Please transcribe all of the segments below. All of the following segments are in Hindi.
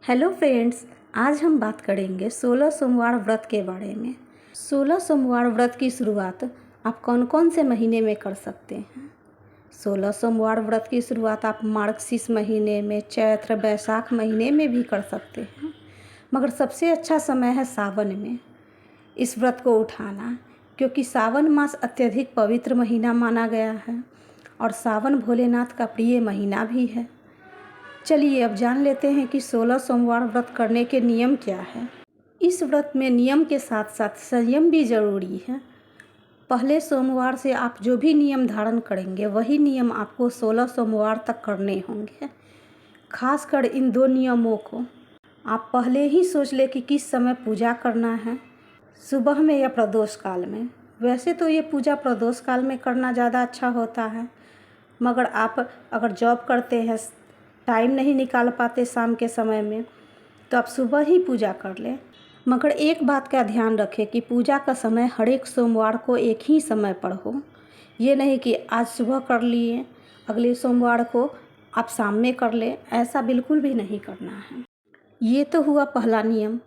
हेलो फ्रेंड्स, आज हम बात करेंगे 16 सोमवार व्रत के बारे में। 16 सोमवार व्रत की शुरुआत आप कौन कौन से महीने में कर सकते हैं। 16 सोमवार व्रत की शुरुआत आप मार्गशीर्ष महीने में, चैत्र बैसाख महीने में भी कर सकते हैं, मगर सबसे अच्छा समय है सावन में इस व्रत को उठाना, क्योंकि सावन मास अत्यधिक पवित्र महीना माना गया है और सावन भोलेनाथ का प्रिय महीना भी है। चलिए अब जान लेते हैं कि 16 सोमवार व्रत करने के नियम क्या है। इस व्रत में नियम के साथ साथ संयम भी ज़रूरी है। पहले सोमवार से आप जो भी नियम धारण करेंगे वही नियम आपको 16 सोमवार तक करने होंगे। खासकर इन दो नियमों को आप पहले ही सोच ले कि किस समय पूजा करना है, सुबह में या प्रदोष काल में। वैसे तो ये पूजा प्रदोष काल में करना ज़्यादा अच्छा होता है, मगर आप अगर जॉब करते हैं, टाइम नहीं निकाल पाते शाम के समय में, तो आप सुबह ही पूजा कर लें। मगर एक बात का ध्यान रखें कि पूजा का समय हर एक सोमवार को एक ही समय पर हो। ये नहीं कि आज सुबह कर लिए, अगले सोमवार को आप शाम में कर लें, ऐसा बिल्कुल भी नहीं करना है। ये तो हुआ पहला नियम।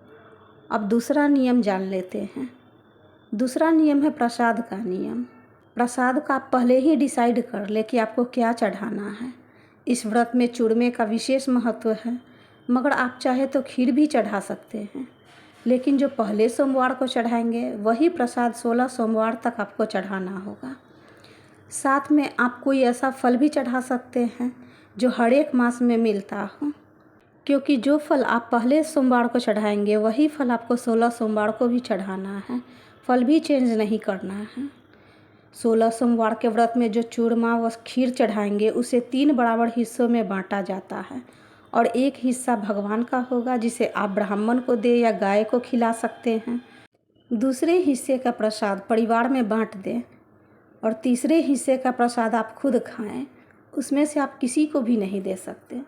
अब दूसरा नियम जान लेते हैं। दूसरा नियम है प्रसाद का नियम। प्रसाद का आप पहले ही डिसाइड कर ले कि आपको क्या चढ़ाना है। इस व्रत में चूरमे का विशेष महत्व है, मगर आप चाहे तो खीर भी चढ़ा सकते हैं, लेकिन जो पहले सोमवार को चढ़ाएंगे वही प्रसाद 16 सोमवार तक आपको चढ़ाना होगा। साथ में आप कोई ऐसा फल भी चढ़ा सकते हैं जो हर एक मास में मिलता हो, क्योंकि जो फल आप पहले सोमवार को चढ़ाएंगे वही फल आपको 16 सोमवार को भी चढ़ाना है। फल भी चेंज नहीं करना है। 16 सोमवार के व्रत में जो चूरमा व खीर चढ़ाएंगे उसे 3 बराबर हिस्सों में बांटा जाता है और एक हिस्सा भगवान का होगा जिसे आप ब्राह्मण को दे या गाय को खिला सकते हैं। दूसरे हिस्से का प्रसाद परिवार में बांट दें और तीसरे हिस्से का प्रसाद आप खुद खाएं। उसमें से आप किसी को भी नहीं दे सकते,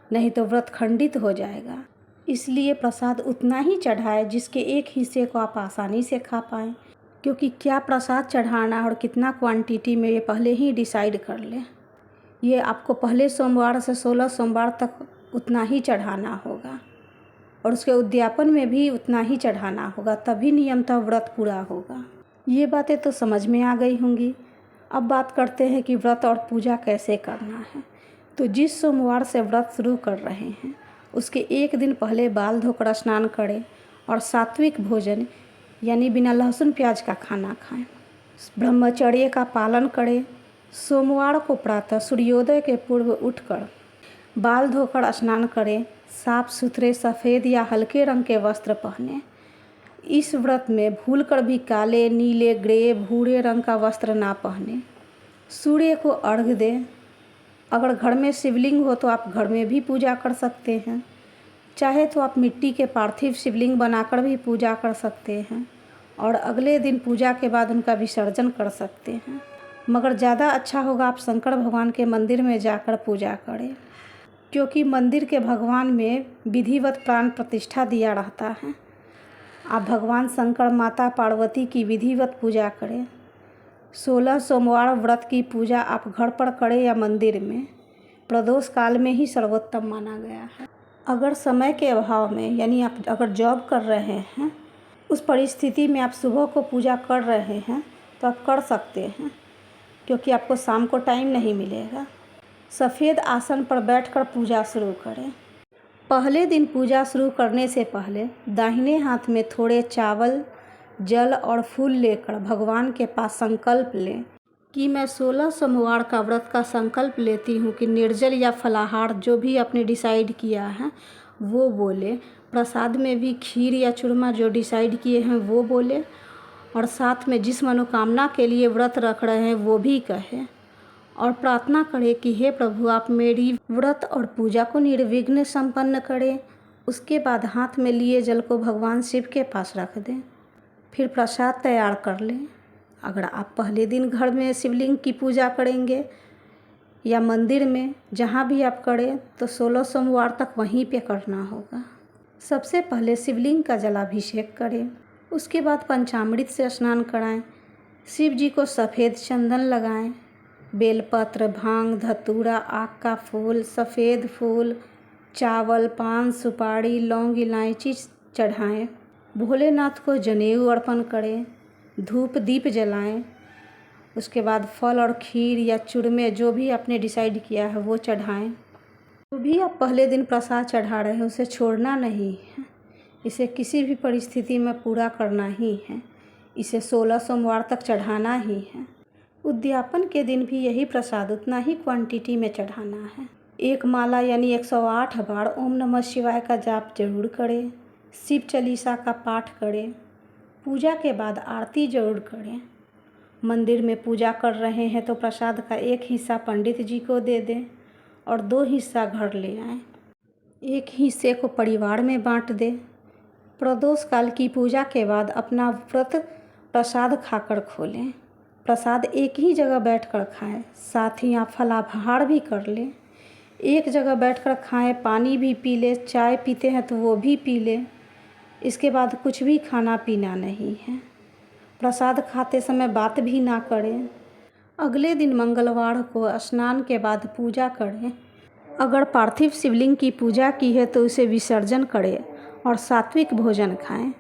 नहीं तो व्रत खंडित हो जाएगा। इसलिए प्रसाद उतना ही चढ़ाएं जिसके एक हिस्से को आप आसानी से खा पाएँ, क्योंकि क्या प्रसाद चढ़ाना और कितना क्वांटिटी में ये पहले ही डिसाइड कर लें। ये आपको पहले सोमवार से 16 सोमवार तक उतना ही चढ़ाना होगा और उसके उद्यापन में भी उतना ही चढ़ाना होगा, तभी नियमतः व्रत पूरा होगा। ये बातें तो समझ में आ गई होंगी। अब बात करते हैं कि व्रत और पूजा कैसे करना है। तो जिस सोमवार से व्रत शुरू कर रहे हैं उसके एक दिन पहले बाल धोकर स्नान करें और सात्विक भोजन यानी बिना लहसुन प्याज का खाना खाएं। ब्रह्मचर्य का पालन करें। सोमवार को प्रातः सूर्योदय के पूर्व उठकर बाल धोकर स्नान करें। साफ सुथरे सफ़ेद या हल्के रंग के वस्त्र पहनें। इस व्रत में भूलकर भी काले, नीले, ग्रे, भूरे रंग का वस्त्र ना पहनें। सूर्य को अर्घ्य दें। अगर घर में शिवलिंग हो तो आप घर में भी पूजा कर सकते हैं, चाहे तो आप मिट्टी के पार्थिव शिवलिंग बनाकर भी पूजा कर सकते हैं और अगले दिन पूजा के बाद उनका विसर्जन कर सकते हैं। मगर ज़्यादा अच्छा होगा आप शंकर भगवान के मंदिर में जाकर पूजा करें, क्योंकि मंदिर के भगवान में विधिवत प्राण प्रतिष्ठा दिया रहता है। आप भगवान शंकर, माता पार्वती की विधिवत पूजा करें। 16 सोमवार व्रत की पूजा आप घर पर करें या मंदिर में, प्रदोष काल में ही सर्वोत्तम माना गया है। अगर समय के अभाव में, यानी आप अगर जॉब कर रहे हैं, उस परिस्थिति में आप सुबह को पूजा कर रहे हैं तो आप कर सकते हैं, क्योंकि आपको शाम को टाइम नहीं मिलेगा। सफ़ेद आसन पर बैठकर पूजा शुरू करें। पहले दिन पूजा शुरू करने से पहले दाहिने हाथ में थोड़े चावल, जल और फूल लेकर भगवान के पास संकल्प लें कि मैं 16 सोमवार का व्रत का संकल्प लेती हूँ कि निर्जल या फलाहार जो भी आपने डिसाइड किया है वो बोले। प्रसाद में भी खीर या चूरमा जो डिसाइड किए हैं वो बोले, और साथ में जिस मनोकामना के लिए व्रत रख रहे हैं वो भी कहें और प्रार्थना करें कि हे प्रभु, आप मेरी व्रत और पूजा को निर्विघ्न संपन्न करें। उसके बाद हाथ में लिए जल को भगवान शिव के पास रख दें। फिर प्रसाद तैयार कर लें। अगर आप पहले दिन घर में शिवलिंग की पूजा करेंगे या मंदिर में, जहाँ भी आप करें, तो 16 सोमवार तक वहीं पे करना होगा। सबसे पहले शिवलिंग का जलाभिषेक करें, उसके बाद पंचामृत से स्नान कराएं। शिव जी को सफ़ेद चंदन लगाएं। बेलपत्र, भांग, धतूरा, आक का फूल, सफ़ेद फूल, चावल, पान, सुपारी, लौंग, इलायची चढ़ाएं। भोलेनाथ को जनेऊ अर्पण करें, धूप दीप जलाएं। उसके बाद फल और खीर या चूरमे जो भी आपने डिसाइड किया है वो चढ़ाएं। जो भी आप पहले दिन प्रसाद चढ़ा रहे हैं उसे छोड़ना नहीं है, इसे किसी भी परिस्थिति में पूरा करना ही है। इसे 16 सोमवार तक चढ़ाना ही है। उद्यापन के दिन भी यही प्रसाद उतना ही क्वांटिटी में चढ़ाना है। एक माला यानी 108 बार ओम नमः शिवाय का जाप जरूर करें। शिव चालीसा का पाठ करें। पूजा के बाद आरती जरूर करें। मंदिर में पूजा कर रहे हैं तो प्रसाद का एक हिस्सा पंडित जी को दे दें और 2 हिस्सा घर ले आएं। एक हिस्से को परिवार में बांट दें। प्रदोष काल की पूजा के बाद अपना व्रत प्रसाद खाकर खोलें। प्रसाद एक ही जगह बैठकर खाएं, साथ ही आप फलाहार भी कर लें। एक जगह बैठकर खाएं, पानी भी पी लें, चाय पीते हैं तो वो भी पी लें। इसके बाद कुछ भी खाना पीना नहीं है। प्रसाद खाते समय बात भी ना करें। अगले दिन मंगलवार को स्नान के बाद पूजा करें। अगर पार्थिव शिवलिंग की पूजा की है तो उसे विसर्जन करें और सात्विक भोजन खाएं।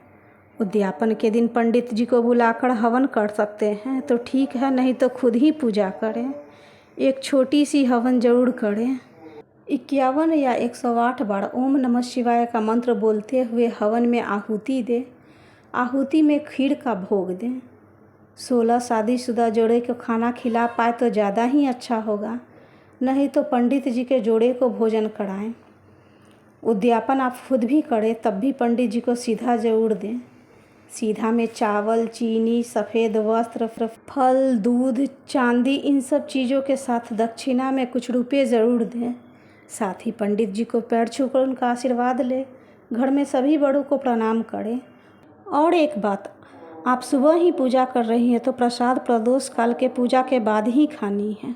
उद्यापन के दिन पंडित जी को बुलाकर हवन कर सकते हैं तो ठीक है, नहीं तो खुद ही पूजा करें। एक छोटी सी हवन जरूर करें। 51 या 108 बार ओम नमः शिवाय का मंत्र बोलते हुए हवन में आहुति दें। आहुति में खीर का भोग दें। 16 शादीशुदा जोड़े को खाना खिला पाए तो ज़्यादा ही अच्छा होगा, नहीं तो पंडित जी के जोड़े को भोजन कराएं। उद्यापन आप खुद भी करें तब भी पंडित जी को सीधा जरूर दें। सीधा में चावल, चीनी, सफ़ेद वस्त्र, फल, दूध, चांदी, इन सब चीज़ों के साथ दक्षिणा में कुछ रुपये ज़रूर दें। साथ ही पंडित जी को पैर छूकर उनका आशीर्वाद लें। घर में सभी बड़ों को प्रणाम करें। और एक बात, आप सुबह ही पूजा कर रही हैं तो प्रसाद प्रदोष काल के पूजा के बाद ही खानी है।